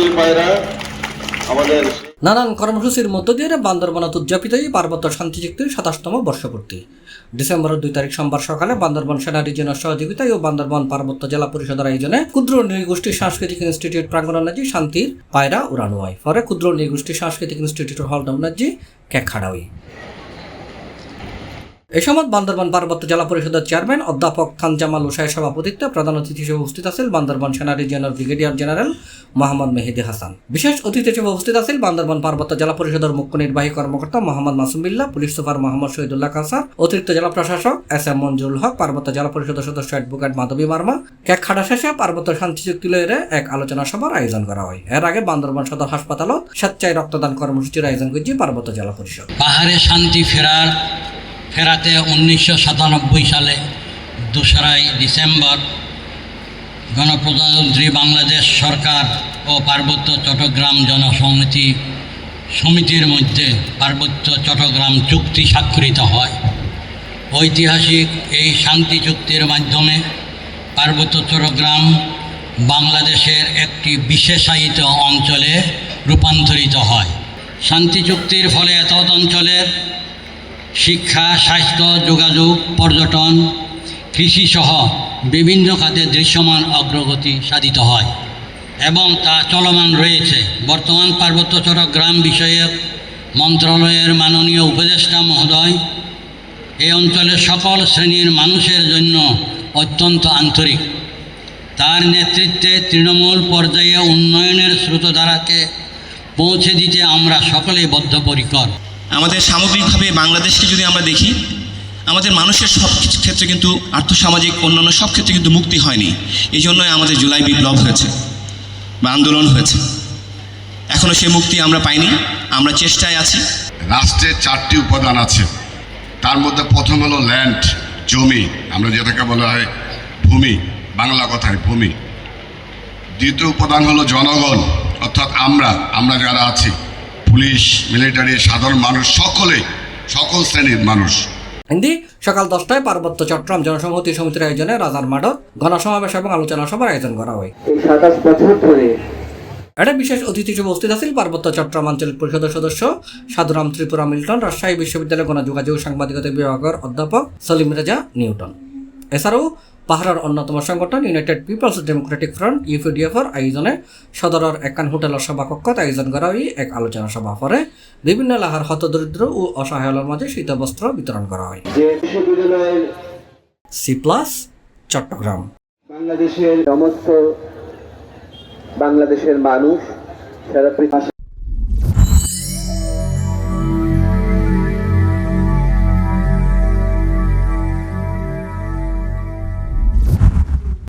শান্তির পায়রা আমাদের নানান কর্মসূচির মধ্য দিয়ে বান্দরবানত উদযাপিত এই পার্বত্য শান্তি চুক্তির ২৭তম বর্ষপূর্তি ডিসেম্বরের ২ তারিখ সোমবার সকালে বান্দরবান সেনা রিজিয়নের সহযোগিতায় ও বান্দরবান পার্বত্য জেলা পরিষদের আয়োজনে ক্ষুদ্র নৃগোষ্ঠী সাংস্কৃতিক ইনস্টিটিউট প্রাঙ্গণে শান্তির পায়রা উড়ানো হয়। পরে ক্ষুদ্র নৃগোষ্ঠী সাংস্কৃতিক ইনস্টিটিউটের হলডাউনাজি কেক খাড়া হয়। এই সময় বান্দরবান পার্বত্য জেলা পরিষদের চেয়ারম্যান অধ্যাপক খান জামাল উসাইয়ের সভাপতিত্বে প্রধান অতিথি হিসেবে উপস্থিত আছেন বান্দরবান সেনা রিজিয়নের ব্রিগেডিয়ার জেনারেল মোহাম্মদ মেহেদি হাসান। বিশেষ অতিথি হিসেবে উপস্থিত আছেন বান্দরবান পার্বত্য জেলা পরিষদের মুখ্য নির্বাহী কর্মকর্তা মোহাম্মদ মাসুম বিল্লাহ, পুলিশ সুপার মোহাম্মদ শহীদুল্লাহ কাসার, অতিরিক্ত জেলা প্রশাসক এস.এম. মঞ্জুরুল হক, পার্বত্য জেলা পরিষদের সদস্য অ্যাডভোকেট মাধবী মার্মা। কেক খাড়া শেষে পার্বত্য শান্তি চুক্তি লইয়ে এক আলোচনা সভার আয়োজন করা হয়। এর আগে বান্দরবান সদর হাসপাতালত স্বেচ্ছায় রক্তদান কর্মসূচির আয়োজন করছে পার্বত্য জেলা পরিষদ। পাহাড়ে শান্তি ফেরাতে 1997 সালে 2 ডিসেম্বর গণপ্রজাতন্ত্রী বাংলাদেশ সরকার ও পার্বত্য চট্টগ্রাম জনসংহতি সমিতির মধ্যে পার্বত্য চট্টগ্রাম চুক্তি স্বাক্ষরিত হয়। ঐতিহাসিক এই শান্তি চুক্তির মাধ্যমে পার্বত্য চট্টগ্রাম বাংলাদেশের একটি বিশেষায়িত অঞ্চলে রূপান্তরিত হয়। শান্তি চুক্তির ফলে এতদ অঞ্চলের শিক্ষা, স্বাস্থ্য, যোগাযোগ, পর্যটন, কৃষিসহ বিভিন্ন খাতে দৃশ্যমান অগ্রগতি সাধিত হয় এবং তা চলমান রয়েছে। বর্তমান পার্বত্য চট্টগ্রাম বিষয়ক মন্ত্রণালয়ের মাননীয় উপদেষ্টা মহোদয় এই অঞ্চলের সকল শ্রেণীর মানুষের জন্য অত্যন্ত আন্তরিক। তার নেতৃত্বে তৃণমূল পর্যায়ে উন্নয়নের স্রোতধারাকে পৌঁছে দিতে আমরা সকলেই বদ্ধপরিকর। আমাদের সামগ্রিকভাবে বাংলাদেশকে যদি আমরা দেখি, আমাদের মানুষের সব ক্ষেত্রে কিন্তু আর্থসামাজিক অন্যান্য সব ক্ষেত্রে কিন্তু মুক্তি হয়নি। এই জন্যই আমাদের জুলাই বিপ্লব হয়েছে বা আন্দোলন হয়েছে। এখনও সেই মুক্তি আমরা পাইনি, আমরা চেষ্টায় আছি। রাষ্ট্রের 4টি উপাদান আছে, তার মধ্যে প্রথম হলো ল্যান্ড, জমি, আমরা যেটাকে বলা হয় ভূমি, বাংলা কথায় ভূমি। দ্বিতীয় উপাদান হলো জনগণ, অর্থাৎ আমরা যারা আছি, পুলিশ, মিলিটারি, সাধারণ মানুষ, সকল শ্রেণীর মানুষ। হিন্দি সকাল 10টায় পার্বত্য চট্টগ্রাম জনসংহতি সমিতির আয়োজনে রাজার মাঠত গণসমাবেশ এবং আলোচনা সভার আয়োজন করা হয়। এই 27 বছর ধরে এটা বিশেষ অতিথি হিসেবে উপস্থিত আছেন পার্বত্য চট্টগ্রাম আঞ্চলিক পরিষদের সদস্য সাধুরাম ত্রিপুরা মিল্টন, রাজশাহী বিশ্ববিদ্যালয়ের গণযোগাযোগ সাংবাদিকতা বিভাগের অধ্যাপক সলিম রেজা নিউটন। এছাড়াও পাহাড়ের অন্যতম সংগঠন ইউনাইটেড পিপলস ডেমোক্রেটিক ফ্রন্ট ইউপিডিএফের আয়োজনে সদরের একান হোটেলের সভাকক্ষত আয়োজন করা হয় এক আলোচনা সভা। পরে বিভিন্ন এলাকার হতদরিদ্র ও অসহায়ের মাঝে শীতবস্ত্র বিতরণ করা হয়। যে বিশ্ববিদ্যালয়ের C+ চট্টগ্রাম। বাংলাদেশের সমস্ত বাংলাদেশের মানুষ সারা পৃথিবী